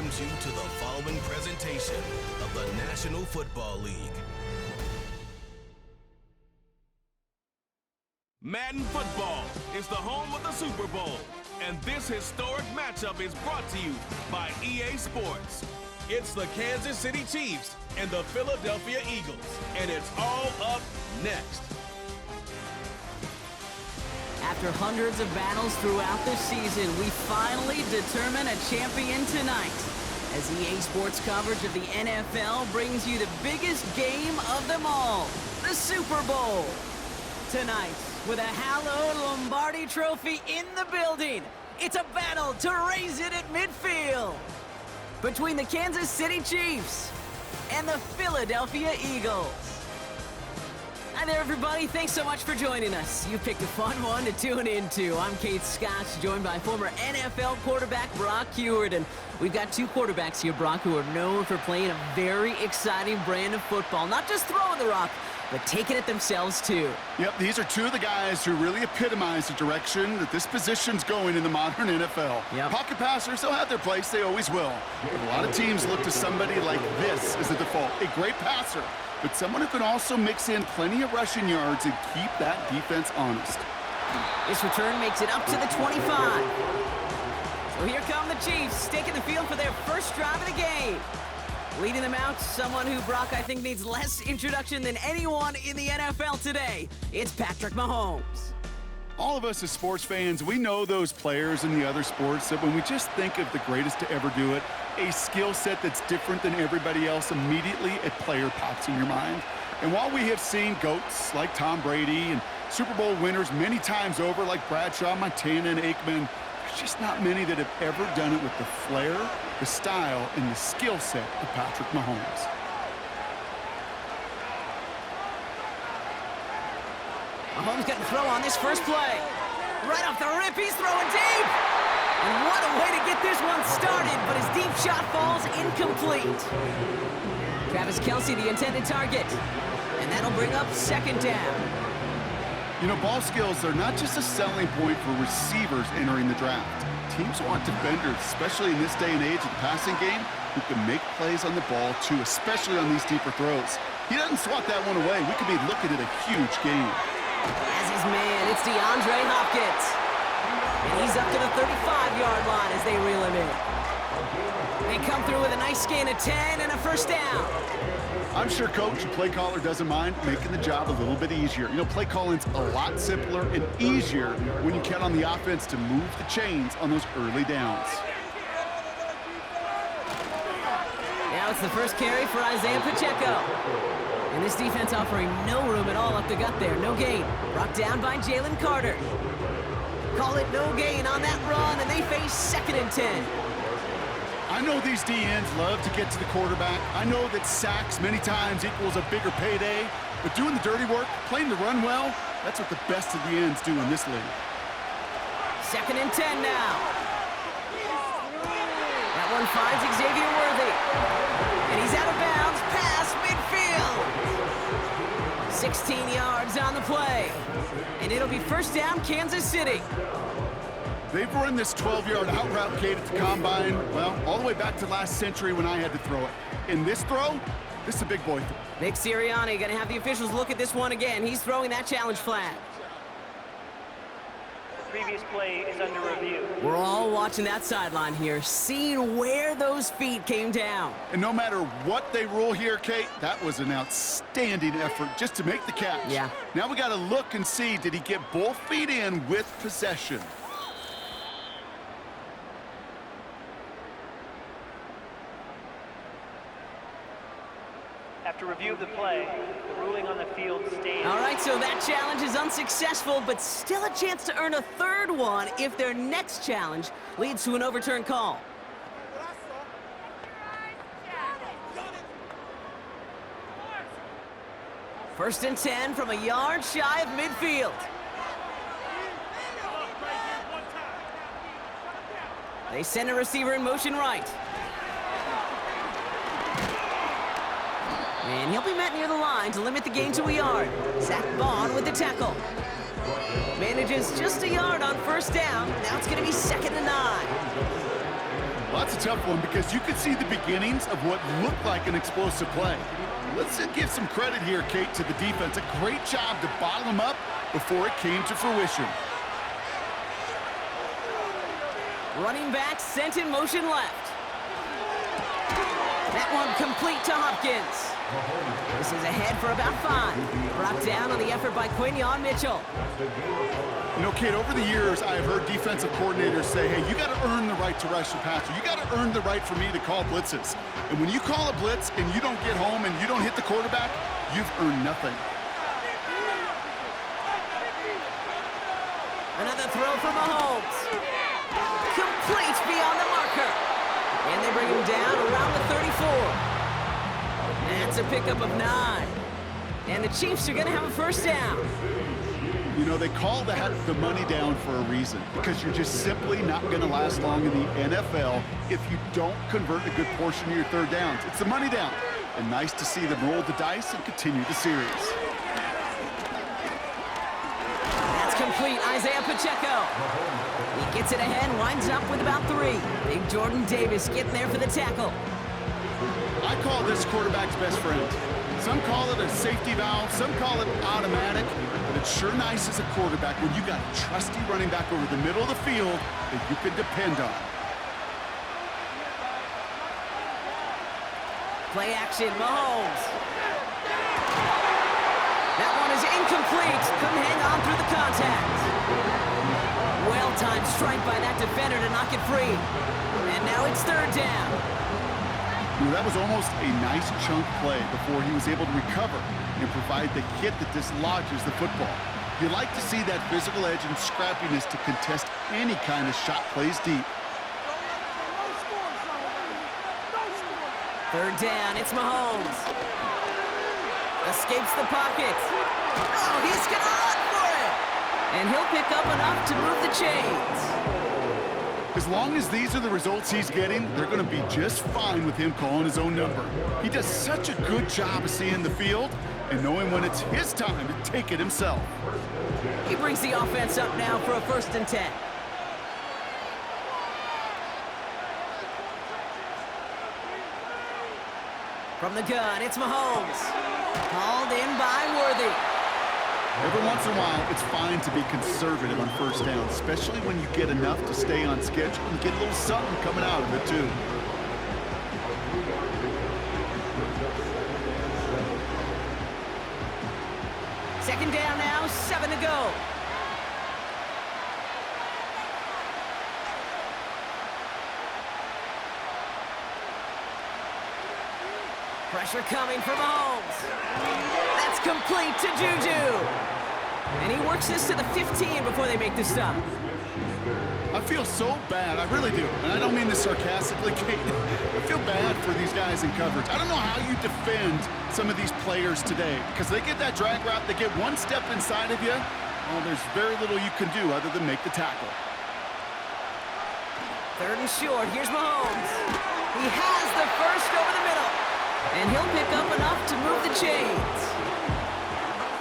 welcomes you to the following presentation of the National Football League. Madden Football is the home of the Super Bowl, and this historic matchup is brought to you by EA Sports. It's the Kansas City Chiefs and the Philadelphia Eagles, and it's all up next. After hundreds of battles throughout the season, we finally determine a champion tonight, as EA Sports coverage of the NFL brings you the biggest game of them all, the Super Bowl. Tonight, with a hallowed Lombardi trophy in the building, it's a battle to raise it at midfield between the Kansas City Chiefs and the Philadelphia Eagles. Hi there, everybody. Thanks so much for joining us. You picked a fun one to tune into. I'm Kate Scott, joined by former NFL quarterback Brock Huard. And we've got two quarterbacks here, Brock, who are known for playing a very exciting brand of football. Not just throwing the rock, but taking it themselves, too. Yep, these are two of the guys who really epitomize the direction that this position's going in the modern NFL. Yep. Pocket passers, they'll have their place. They always will. But a lot of teams look to somebody like this as the default. A great passer, but someone who can also mix in plenty of rushing yards and keep that defense honest. This return makes it up to the 25. So here come the Chiefs, taking the field for their first drive of the game. Leading them out, someone who, Brock, I think needs less introduction than anyone in the NFL today. It's Patrick Mahomes. All of us as sports fans, we know those players in the other sports that when we just think of the greatest to ever do it, a skill set that's different than everybody else, immediately a player pops in your mind. And while we have seen GOATs like Tom Brady and Super Bowl winners many times over like Bradshaw, Montana, and Aikman, there's just not many that have ever done it with the flair, the style, and the skill set of Patrick Mahomes. Mahomes getting throw on this first play. Right off the rip, he's throwing deep. And what a way to get this one started, but his deep shot falls incomplete. Travis Kelce, the intended target. And that'll bring up second down. You know, ball skills are not just a selling point for receivers entering the draft. Teams want defenders, especially in this day and age of the passing game, who can make plays on the ball, too, especially on these deeper throws. He doesn't swat that one away. We could be looking at a huge game. As his man, it's DeAndre Hopkins. And he's up to the 35-yard line as they reel him in. They come through with a nice gain of 10 and a first down. I'm sure coach and play caller doesn't mind making the job a little bit easier. You know, play calling's a lot simpler and easier when you count on the offense to move the chains on those early downs. Now it's the first carry for Isaiah Pacheco. And this defense offering no room at all up the gut there. No gain. Brought down by Jalen Carter. Call it no gain on that run, and they face 2nd and 10. I know these DNs love to get to the quarterback. I know that sacks many times equals a bigger payday, but doing the dirty work, playing the run well, that's what the best of the ends do in this league. 2nd and 10 now. That one finds Xavier Worthy. And he's out of bounds past midfield. 16 yards on the play. And it'll be first down, Kansas City. They've run this 12-yard out route, Kate, at the combine, well, all the way back to last century when I had to throw it. In this throw, this is a big boy throw. Nick Sirianni going to have the officials look at this one again. He's throwing that challenge flag. The previous play is under review. We're all watching that sideline here, seeing where those feet came down. And no matter what they rule here, Kate, that was an outstanding effort just to make the catch. Yeah. Now we got to look and see, did he get both feet in with possession? After review of the play, the ruling on the field stands. All right, so that challenge is unsuccessful, but still a chance to earn a third one if their next challenge leads to an overturned call. First and 10 from a yard shy of midfield. They send a receiver in motion right. And he'll be met near the line to limit the gain to a yard. Zach Bond with the tackle. Manages just a yard on first down. Now it's going to be 2nd and 9. Well, that's a tough one because you could see the beginnings of what looked like an explosive play. Let's give some credit here, Kate, to the defense. A great job to bottle them up before it came to fruition. Running back sent in motion left. That one complete to Hopkins. This is ahead for about 5. Brought down on the effort by Quinyon Mitchell. You know, Kate, over the years, I've heard defensive coordinators say, hey, you got to earn the right to rush the passer. You got to earn the right for me to call blitzes. And when you call a blitz and you don't get home and you don't hit the quarterback, you've earned nothing. Another throw for Mahomes. Complete beyond the marker. And they bring him down around the 34. That's a pickup of 9. And the Chiefs are going to have a first down. You know, they call that the money down for a reason, because you're just simply not going to last long in the NFL if you don't convert a good portion of your third downs. It's the money down. And nice to see them roll the dice and continue the series. That's complete. Isaiah Pacheco. He gets it ahead, winds up with about 3. Big Jordan Davis getting there for the tackle. I call this quarterback's best friend. Some call it a safety valve, some call it automatic, but it's sure nice as a quarterback when you got a trusty running back over the middle of the field that you can depend on. Play action, Mahomes. That one is incomplete. Couldn't hang on through the contact. Well-timed strike by that defender to knock it free. And now it's third down. That was almost a nice chunk play before he was able to recover and provide the hit that dislodges the football. You like to see that physical edge and scrappiness to contest any kind of shot plays deep. Third down, it's Mahomes. Escapes the pocket. Oh, he's gonna run for it! And he'll pick up enough to move the chains. As long as these are the results he's getting, they're going to be just fine with him calling his own number. He does such a good job of seeing the field and knowing when it's his time to take it himself. He brings the offense up now for a 1st and 10. From the gun, it's Mahomes. Called in by Worthy. Every once in a while, it's fine to be conservative on first down, especially when you get enough to stay on schedule and get a little something coming out of it, too. Second down now, 7 to go. Pressure coming from Mahomes. That's complete to Juju. And he works this to the 15 before they make the stop. I feel so bad, I really do. And I don't mean this sarcastically, Kate. I feel bad for these guys in coverage. I don't know how you defend some of these players today, because they get that drag route, they get one step inside of you, well, there's very little you can do other than make the tackle. Third and short, here's Mahomes. He has the first over the middle. And he'll pick up enough to move the chains.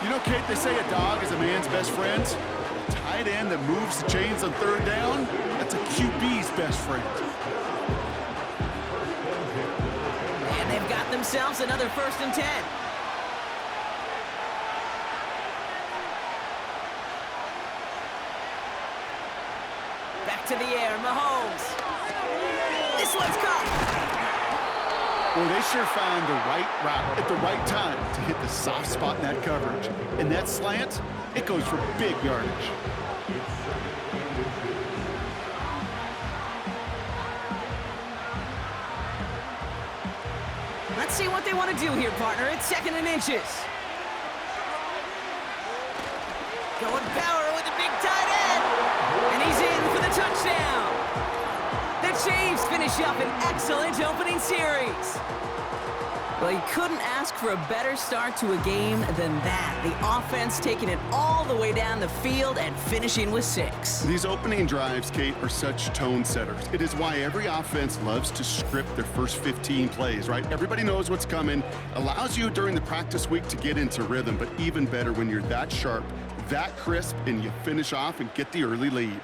You know, Kate, they say a dog is a man's best friend. A tight end that moves the chains on third down, that's a QB's best friend. And they've got themselves another 1st and 10. Back to the air, Mahomes. This one's caught. Well, they sure found the right route at the right time to hit the soft spot in that coverage. And that slant, it goes for big yardage. Let's see what they want to do here, partner. It's 2nd and inches. Going power with the big tight end. And he's in for the touchdown. The Chiefs finish up an excellent opening series. Well, you couldn't ask for a better start to a game than that. The offense taking it all the way down the field and finishing with 6. These opening drives, Kate, are such tone setters. It is why every offense loves to script their first 15 plays, right? Everybody knows what's coming. Allows you during the practice week to get into rhythm, but even better when you're that sharp, that crisp, and you finish off and get the early lead.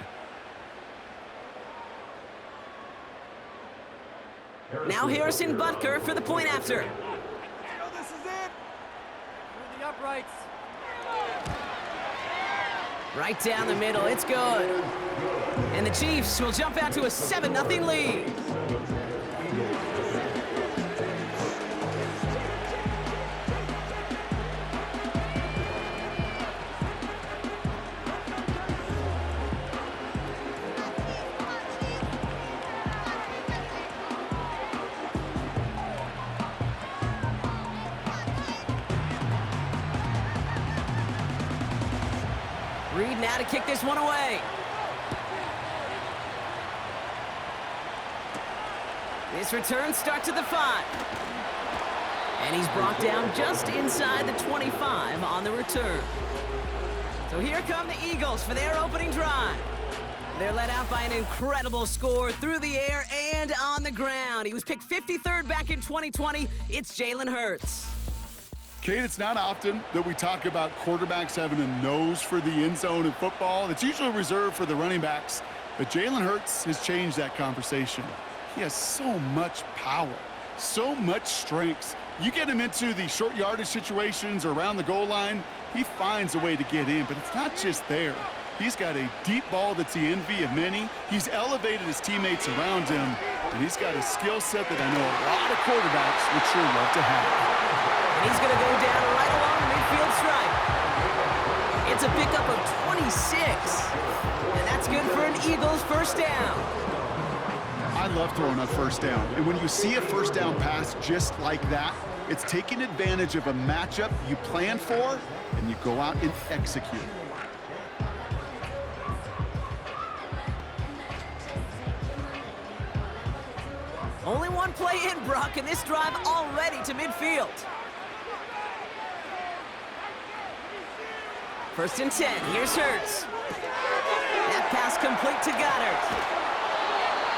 Now Harrison Butker for the point after. This is it. Through the uprights. Right down the middle, it's good. And the Chiefs will jump out to a 7-0 lead. Reed now to kick this one away. This return starts at the 5. And he's brought down just inside the 25 on the return. So here come the Eagles for their opening drive. They're led out by an incredible score through the air and on the ground. He was picked 53rd back in 2020. It's Jalen Hurts. Kate, it's not often that we talk about quarterbacks having a nose for the end zone in football. It's usually reserved for the running backs. But Jalen Hurts has changed that conversation. He has so much power, so much strength. You get him into the short yardage situations or around the goal line, he finds a way to get in. But it's not just there. He's got a deep ball that's the envy of many. He's elevated his teammates around him. And he's got a skill set that I know a lot of quarterbacks would sure love to have. And he's going to go down right along the midfield stripe. It's a pickup of 26. And that's good for an Eagles first down. I love throwing a first down. And when you see a first down pass just like that, it's taking advantage of a matchup you plan for, and you go out and execute. Only one play in, Brock, and this drive already to midfield. First and 10, here's Hurts. That pass complete to Goddard.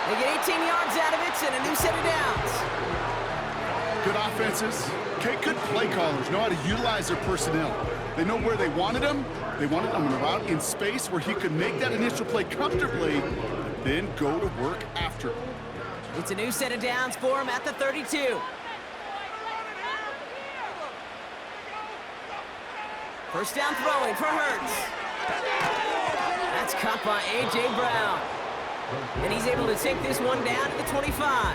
They get 18 yards out of it and a new set of downs. Good offenses. Okay, good play callers know how to utilize their personnel. They know where they wanted him. They wanted him out in space where he could make that initial play comfortably, and then go to work after. It's a new set of downs for him at the 32. First down throwing for Hurts. That's caught by A.J. Brown. And he's able to take this one down to the 25.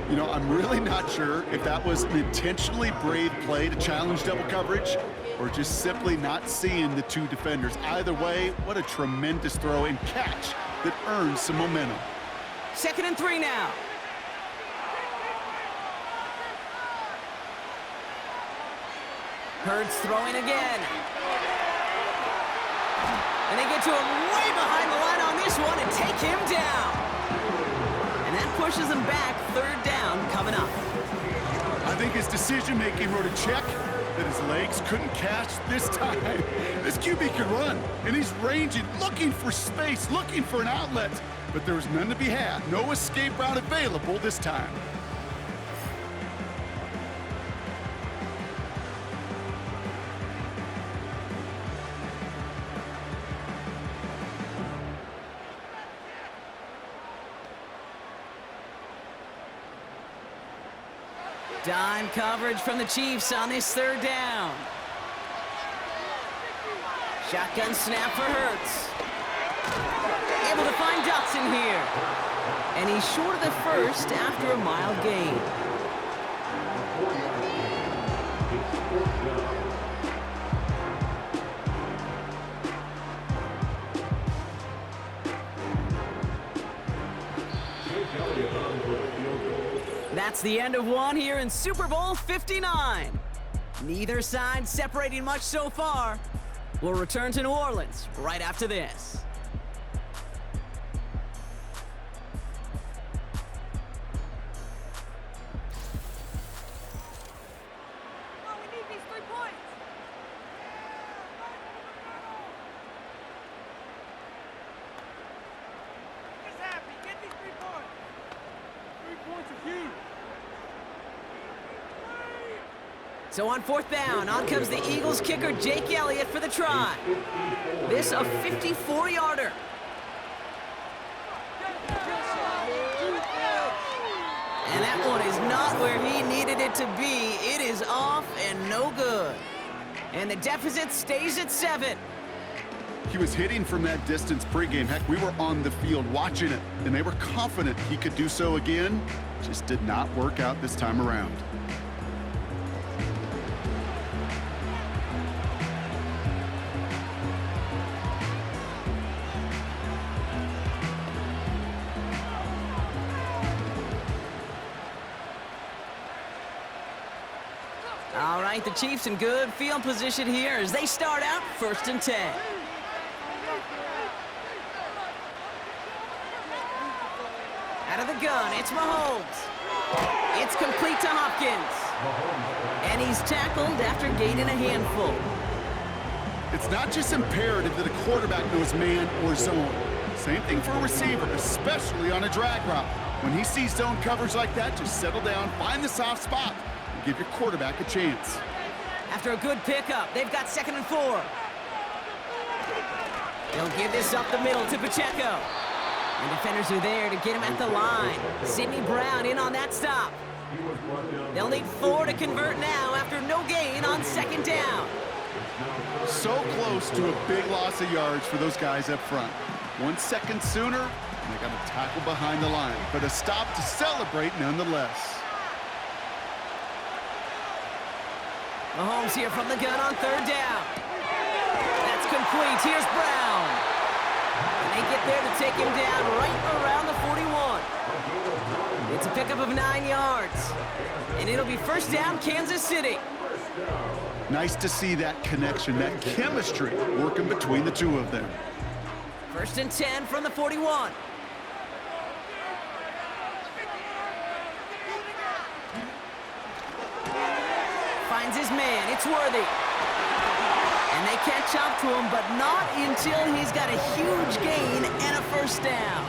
You know, I'm really not sure if that was an intentionally brave play to challenge double coverage or just simply not seeing the two defenders. Either way, what a tremendous throw and catch that earns some momentum. 2nd and 3 now. Hurts throwing again. And they get to him way behind the line on this one and take him down. And that pushes him back. 3rd down coming up. I think his decision-making wrote a check that his legs couldn't catch this time. This QB can run, and he's ranging, looking for space, looking for an outlet. But there was none to be had. No escape route available this time. Dime coverage from the Chiefs on this 3rd down. Shotgun snap for Hurts. Able to find Dotson here. And he's short of the first after a mild gain. That's the end of one here in Super Bowl 59. Neither side separating much so far. We'll return to New Orleans right after this. So on 4th down, on comes the Eagles kicker, Jake Elliott, for the try. This a 54-yarder. where he needed it to be. It is off and no good. And the deficit stays at 7. He was hitting from that distance pregame. Heck, we were on the field watching it, and they were confident he could do so again. Just did not work out this time around. All right, the Chiefs in good field position here as they start out 1st and 10. Out of the gun, it's Mahomes. It's complete to Hopkins. And he's tackled after gaining a handful. It's not just imperative that a quarterback knows man or zone. Same thing for a receiver, especially on a drag route. When he sees zone coverage like that, just settle down, find the soft spot, and give your quarterback a chance. After a good pickup, they've got 2nd and 4. They'll give this up the middle to Pacheco. And defenders are there to get him at the line. Sidney Brown in on that stop. They'll need 4 to convert now after no gain on 2nd down. So close to a big loss of yards for those guys up front. 1 second sooner, and they got a tackle behind the line, but a stop to celebrate nonetheless. Mahomes here from the gun on 3rd down. That's complete. Here's Brown. And they get there to take him down right around the 41. It's a pickup of 9 yards. And it'll be 1st down, Kansas City. Nice to see that connection, that chemistry working between the two of them. 1st and 10 from the 41. Finds his man. It's Worthy. And they catch up to him, but not until he's got a huge gain and a 1st down.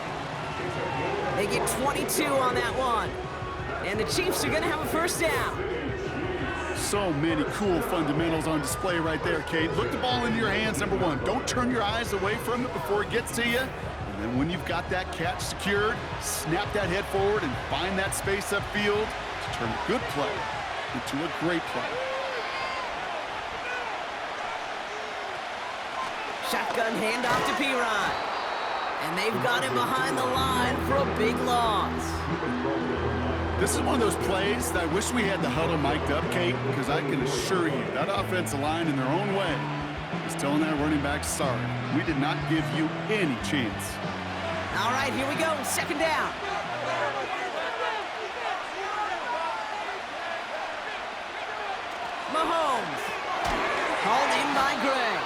They get 22 on that one. And the Chiefs are going to have a 1st down. So many cool fundamentals on display right there, Kate. Look the ball into your hands, number 1. Don't turn your eyes away from it before it gets to you. And then when you've got that catch secured, snap that head forward and find that space upfield to turn a good play into a great play. Shotgun handoff to P-Rod. And they've got him behind the line for a big loss. This is one of those plays that I wish we had the huddle mic'd up, Kate, because I can assure you that offensive line in their own way is telling that running back, sorry, we did not give you any chance. All right, here we go, 2nd down. Mahomes. Hauled in by Gray.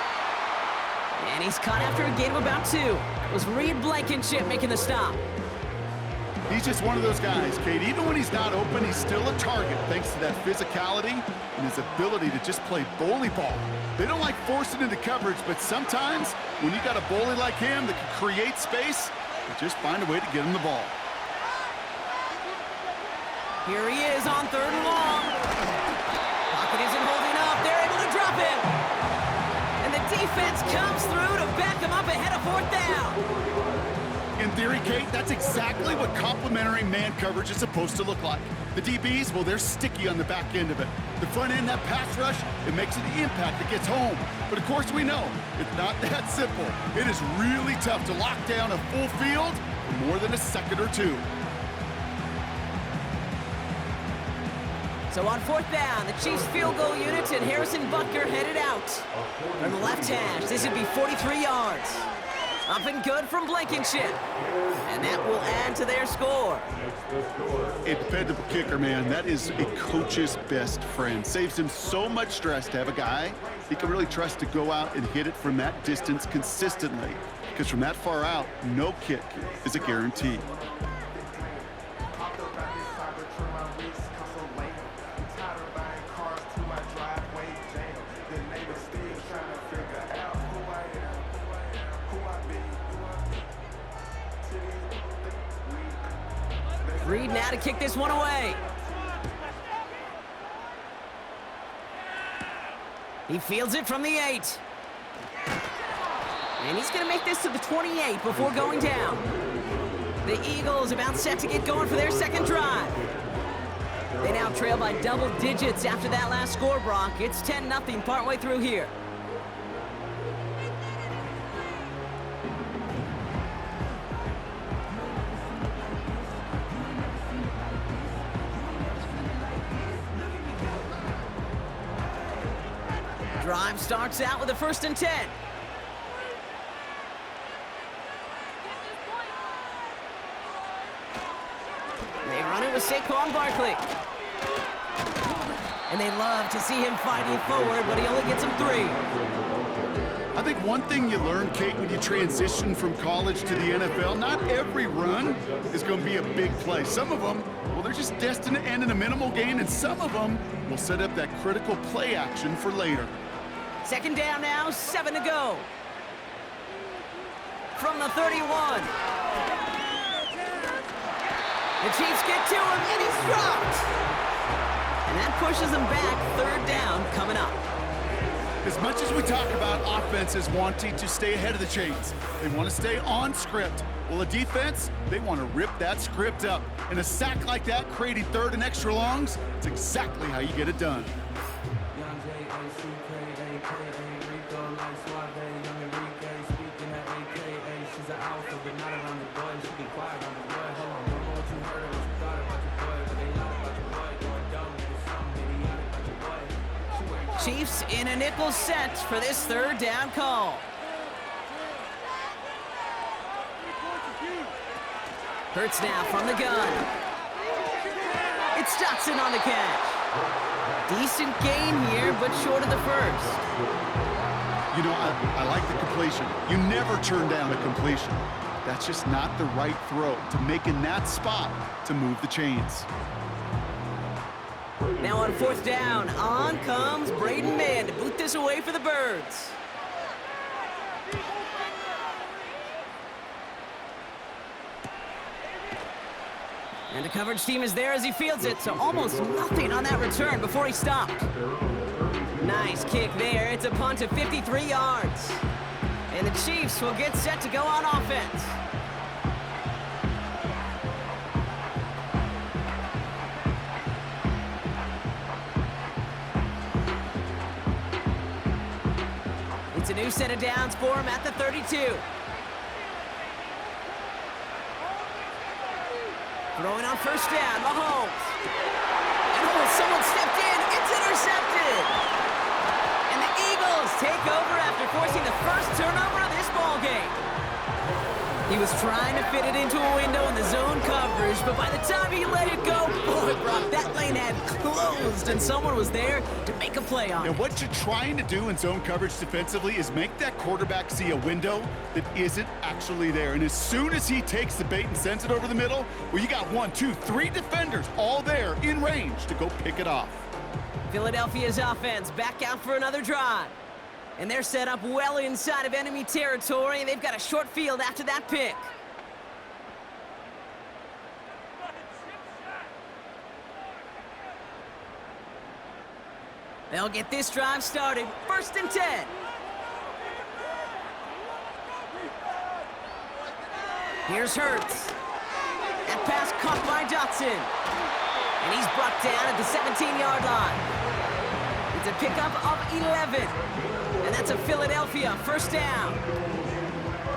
And he's caught after a gain of about 2. It was Reed Blankenship making the stop. He's just one of those guys, Kate. Even when he's not open, he's still a target thanks to that physicality and his ability to just play bully ball. They don't like forcing into coverage, but sometimes when you got a bully like him that can create space, you just find a way to get him the ball. Here he is on 3rd and long. Pocket isn't holding up. They're able to drop him. And the defense comes through to back him up ahead of 4th down. In theory, Kate, that's exactly what complementary man coverage is supposed to look like. The DBs, well, they're sticky on the back end of it. The front end, that pass rush, it makes it the impact that gets home. But of course we know, it's not that simple. It is really tough to lock down a full field for more than a second or 2. So on 4th down, the Chiefs field goal units and Harrison Butker headed out. From the left hash, this would be 43 yards. Up and good from Blankenship. And that will add to their score. A dependable kicker, man. That is a coach's best friend. Saves him so much stress to have a guy he can really trust to go out and hit it from that distance consistently. Because from that far out, no kick is a guarantee. Reed now to kick this one away. He fields it from the 8. And he's going to make this to the 28 before going down. The Eagles about set to get going for their 2nd drive. They now trail by double digits after that last score, Brock. It's 10-0 partway through here. Drive starts out with a 1st and 10. They run it with Saquon Barkley. And they love to see him fighting forward, but he only gets him 3. I think one thing you learn, Kate, when you transition from college to the NFL, not every run is going to be a big play. Some of them, well, they're just destined to end in a minimal gain, and some of them will set up that critical play action for later. 2nd down now, 7 to go. From the 31. The Chiefs get to him, and he's dropped. And that pushes them back. 3rd down coming up. As much as we talk about offenses wanting to stay ahead of the chains, they want to stay on script. Well, a defense, they want to rip that script up. And a sack like that, creating 3rd and extra longs, it's exactly how you get it done. Chiefs in a nickel set for this 3rd down call. Hurts now from the gun. It's Dotson on the catch. Decent gain here, but short of the 1st. You know, I like the completion. You never turn down a completion. That's just not the right throw to make in that spot to move the chains. Now on 4th down, on comes Braden Mann to boot this away for the Birds. And the coverage team is there as he fields it, so almost nothing on that return before he stopped. Nice kick there. It's a punt of 53 yards. And the Chiefs will get set to go on offense. It's a new set of downs for him at the 32. Throwing on 1st down, Mahomes. And oh, someone stepped in. It's intercepted. And the Eagles take over after forcing the 1st turnover of this ball game. He was trying to fit it into a window in the zone coverage, but by the time he let it go, boy, Brock, that lane had closed, and someone was there to make a play on it. And what you're trying to do in zone coverage defensively is make that quarterback see a window that isn't actually there. And as soon as he takes the bait and sends it over the middle, well, you got 1, 2, 3 defenders all there in range to go pick it off. Philadelphia's offense back out for another drive. And they're set up well inside of enemy territory, and they've got a short field after that pick. They'll get this drive started. 1st and 10. Here's Hurts. That pass caught by Dotson. And he's brought down at the 17-yard line. It's a pickup of 11. And that's a Philadelphia 1st down.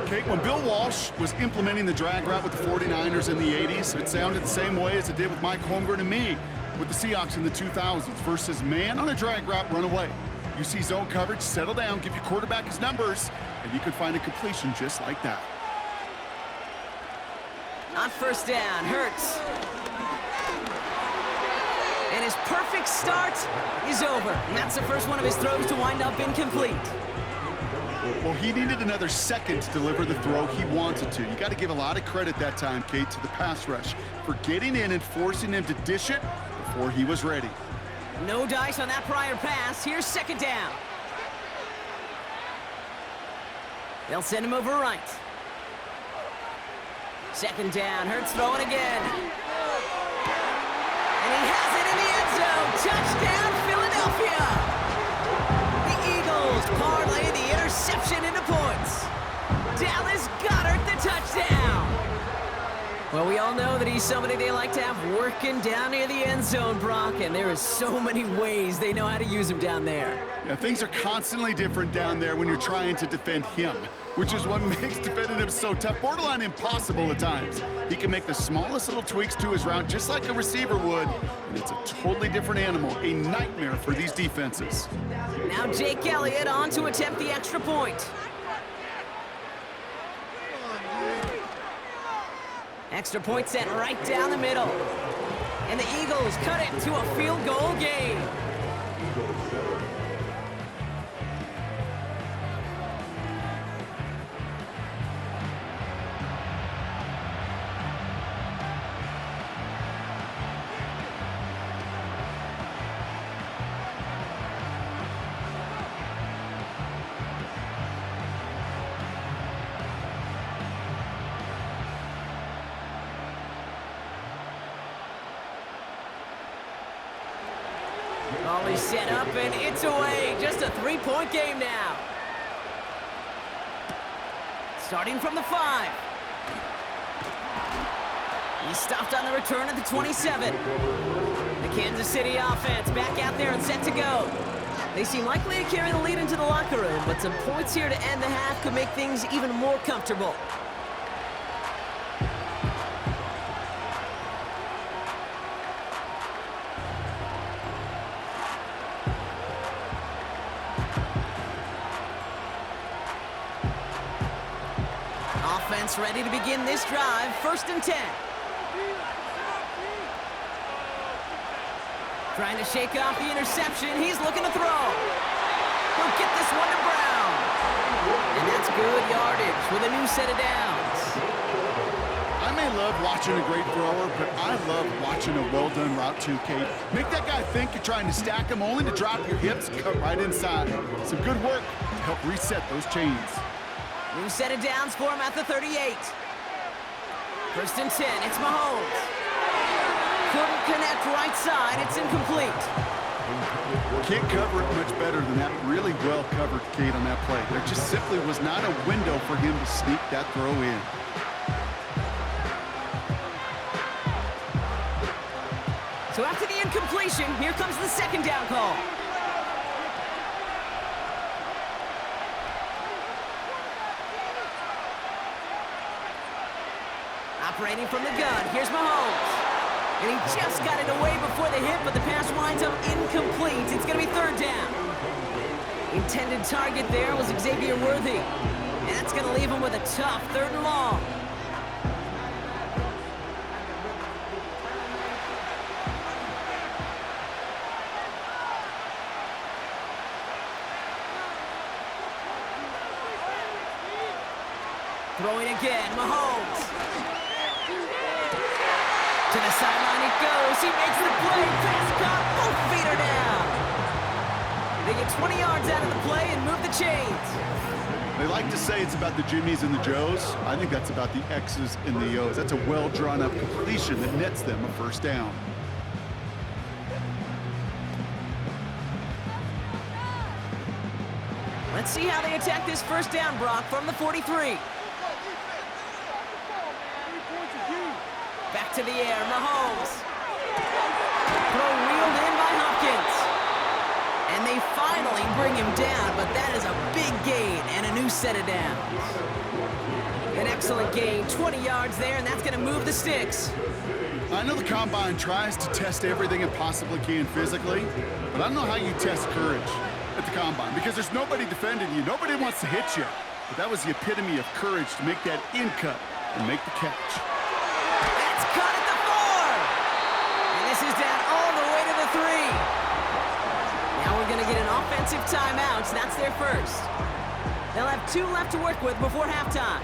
Okay, when Bill Walsh was implementing the drag route with the 49ers in the 80s, it sounded the same way as it did with Mike Holmgren and me with the Seahawks in the 2000s versus man on a drag route, run away. You see zone coverage, settle down, give your quarterback his numbers, and you can find a completion just like that. On 1st down, Hurts. And his perfect start is over. And that's the first one of his throws to wind up incomplete. Well, he needed another second to deliver the throw he wanted to. You got to give a lot of credit that time, Kate, to the pass rush for getting in and forcing him to dish it before he was ready. No dice on that prior pass. Here's 2nd down. They'll send him over right. 2nd down. Hurts throwing again. And he has it in the end zone. Touchdown, Philadelphia. The Eagles parlay the interception into points. Dallas Goedert the touchdown. Well, we all know that he's somebody they like to have working down near the end zone, Brock, and there is so many ways they know how to use him down there. Yeah, things are constantly different down there when you're trying to defend him, which is what makes defending him so tough, borderline impossible at times. He can make the smallest little tweaks to his route just like a receiver would, and it's a totally different animal, a nightmare for these defenses. Now Jake Elliott on to attempt the extra point. Extra point set right down the middle. And the Eagles cut it to a field goal game. Ball is set up, and it's away. Just a three-point game now. Starting from the 5. He's stopped on the return at the 27. The Kansas City offense back out there and set to go. They seem likely to carry the lead into the locker room, but some points here to end the half could make things even more comfortable. Offense ready to begin this drive. 1st and 10. Trying to shake off the interception. He's looking to throw. He'll get this one to Brown. And that's good yardage with a new set of downs. I may love watching a great thrower, but I love watching a well-done route too, Kate. Make that guy think you're trying to stack him only to drop your hips and cut right inside. Some good work to help reset those chains. New set of downs for him at the 38. 1st and 10, it's Mahomes. Couldn't connect right side, it's incomplete. Can't cover it much better than that. Really well covered, Kate, on that play. There just simply was not a window for him to sneak that throw in. So after the incompletion, here comes the 2nd down call. Operating from the gun, here's Mahomes. And he just got it away before the hit, but the pass winds up incomplete. It's going to be 3rd down. Intended target there was Xavier Worthy. And that's going to leave him with a tough 3rd and long. Throwing again, Mahomes. To the sideline it goes. He makes the play. Pass caught. Both feet are down. They get 20 yards out of the play and move the chains. They like to say it's about the Jimmies and the Joes. I think that's about the X's and the O's. That's a well-drawn-up completion that nets them a 1st down. Let's see how they attack this 1st down, Brock, from the 43. Back to the air, Mahomes. Throw reeled in by Hopkins. And they finally bring him down, but that is a big gain and a new set of downs. An excellent gain, 20 yards there, and that's going to move the sticks. I know the Combine tries to test everything it possibly can physically, but I don't know how you test courage at the Combine, because there's nobody defending you. Nobody wants to hit you. But that was the epitome of courage to make that in cut and make the catch. That's cut at the 4. And this is down all the way to the 3. Now we're going to get an offensive timeout. So that's their 1st. They'll have 2 left to work with before halftime.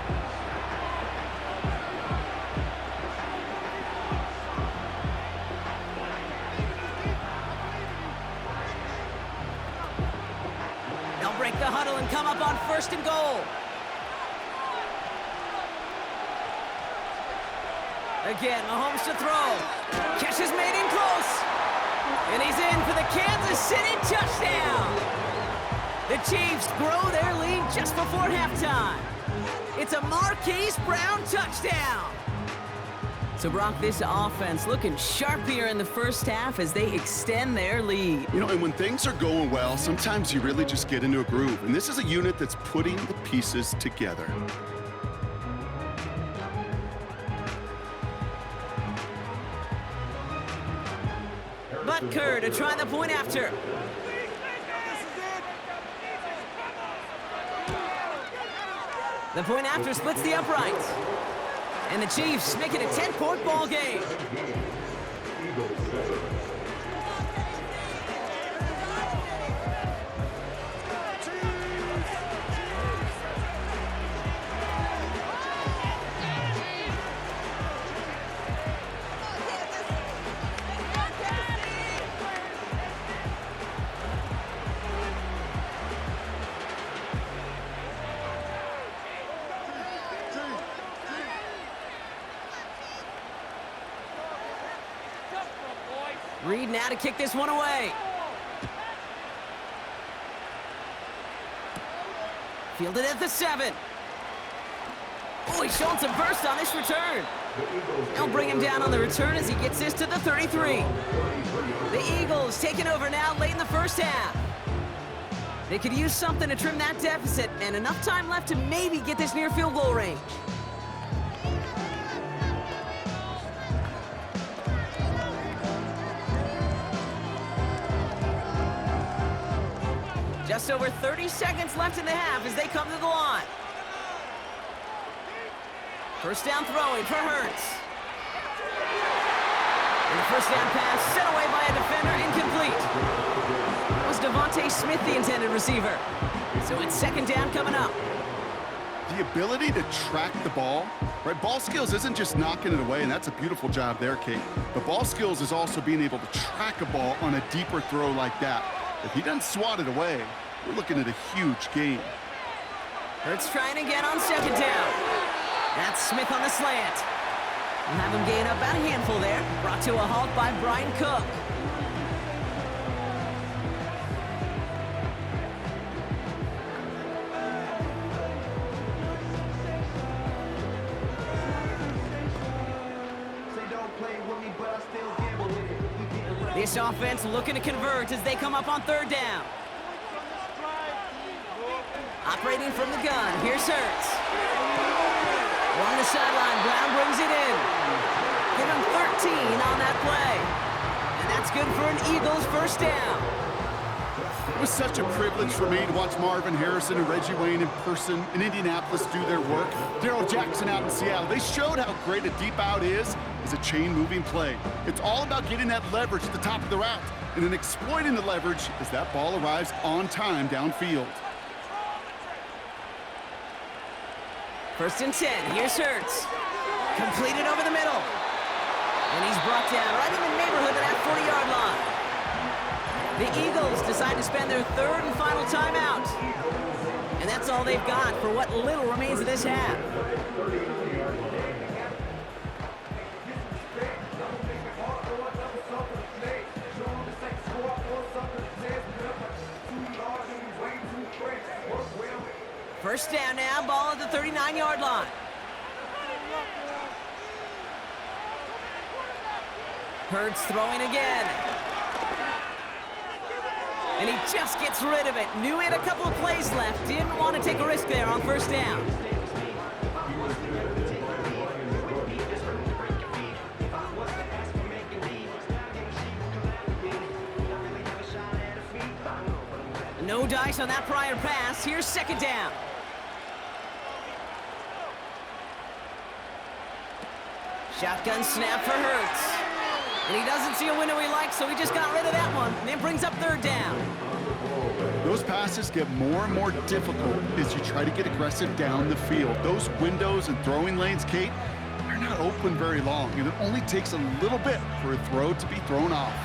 Break the huddle and come up on 1st and goal. Again, Mahomes to throw. Catch is made in close. And he's in for the Kansas City touchdown. The Chiefs grow their lead just before halftime. It's a Marquise Brown touchdown. So, Brock, this offense looking sharp here in the first half as they extend their lead. You know, and when things are going well, sometimes you really just get into a groove. And this is a unit that's putting the pieces together. Butker to try the point after. The point after splits the uprights. And the Chiefs make it a 10-point ball game. Reed now to kick this one away. Fielded at the 7. Oh, he's showing some burst on this return. They'll bring him down on the return as he gets this to the 33. The Eagles taking over now late in the first half. They could use something to trim that deficit, and enough time left to maybe get this near field goal range. Just over 30 seconds left in the half as they come to the line. First down throwing for Hurts. And the first down pass set away by a defender, incomplete. It was Devontae Smith, the intended receiver. So it's second down coming up. The ability to track the ball, right? Ball skills isn't just knocking it away, and that's a beautiful job there, Kate. But ball skills is also being able to track a ball on a deeper throw like that. If he doesn't swat it away, we're looking at a huge game. Hurts trying again on second down. That's Smith on the slant. We'll have him gain up about a handful there. Brought to a halt by Brian Cook. This offense looking to convert as they come up on third down. Operating from the gun, here's Hurts. Along the sideline, Brown brings it in. Give him 13 on that play. And that's good for an Eagles first down. It was such a privilege for me to watch Marvin Harrison and Reggie Wayne in person in Indianapolis do their work. Darrell Jackson out in Seattle. They showed how great a deep out is as a chain-moving play. It's all about getting that leverage at the top of the route and then exploiting the leverage as that ball arrives on time downfield. First and 10, here's Hurts. Completed over the middle. And he's brought down right in the neighborhood of that 40-yard line. The Eagles decide to spend their third and final timeout. And that's all they've got for what little remains of this half. First down now, ball at the 39-yard line. Hurts throwing again. And he just gets rid of it. Knew he had a couple of plays left. Didn't want to take a risk there on first down. No dice on that prior pass. Here's second down. Shotgun snap for Hurts. And he doesn't see a window he likes, so he just got rid of that one. And it brings up third down. Those passes get more and more difficult as you try to get aggressive down the field. Those windows and throwing lanes, Kate, they're not open very long, and it only takes a little bit for a throw to be thrown off.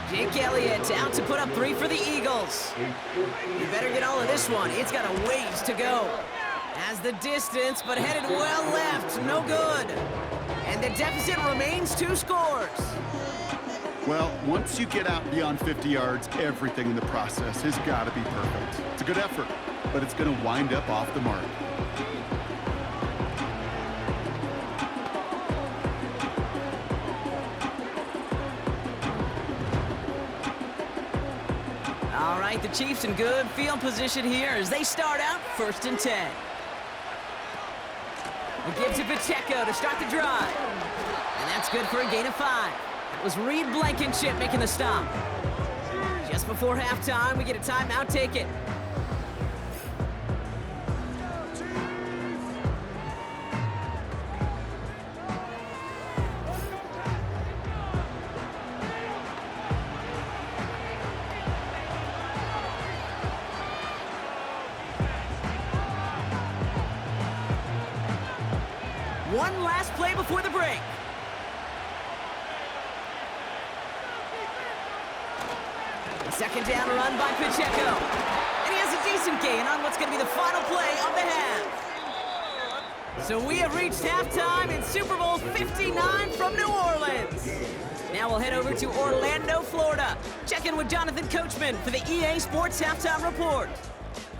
Jake Elliott out to put up 3 for the Eagles. You better get all of this one. It's got a ways to go. Has the distance, but headed well left. No good. And the deficit remains 2 scores. Well, once you get out beyond 50 yards, everything in the process has got to be perfect. It's a good effort, but it's going to wind up off the mark. right, the Chiefs in good field position here as they start out 1st and 10. We'll give to Pacheco to start the drive. And that's good for a gain of 5. It was Reed Blankenship making the stop. Just before halftime, we get a timeout taken. One last play before the break. A second down run by Pacheco. And he has a decent gain on what's going to be the final play of the half. So we have reached halftime in Super Bowl 59 from New Orleans. Now we'll head over to Orlando, Florida. Check in with Jonathan Coachman for the EA Sports Halftime Report.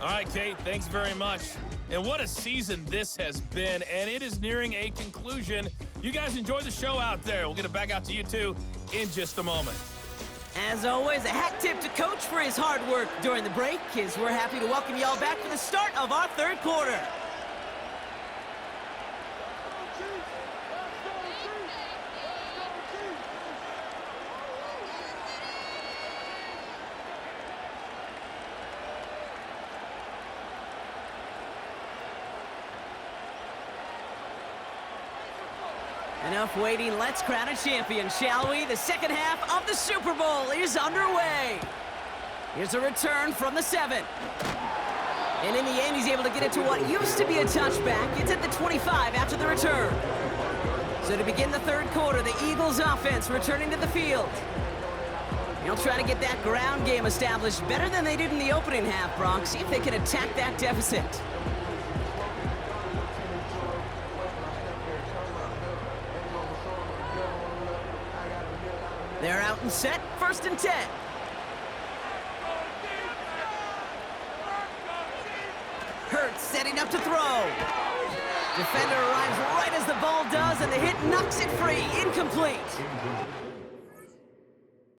All right, Kate, thanks very much. And what a season this has been, and it is nearing a conclusion. You guys enjoy the show out there. We'll get it back out to you, too, in just a moment. As always, a hat tip to Coach for his hard work during the break, as we're happy to welcome you all back for the start of our 3rd quarter. Enough waiting, let's crown a champion, shall we? The second half of the Super Bowl is underway. Here's a return from the 7. And in the end, he's able to get it to what used to be a touchback. It's at the 25 after the return. So to begin the 3rd quarter, the Eagles offense returning to the field. They'll try to get that ground game established better than they did in the opening half, Bronx. See if they can attack that deficit. They're out and set, 1st and 10. Hurts setting up to throw. Defender arrives right as the ball does, and the hit knocks it free. Incomplete.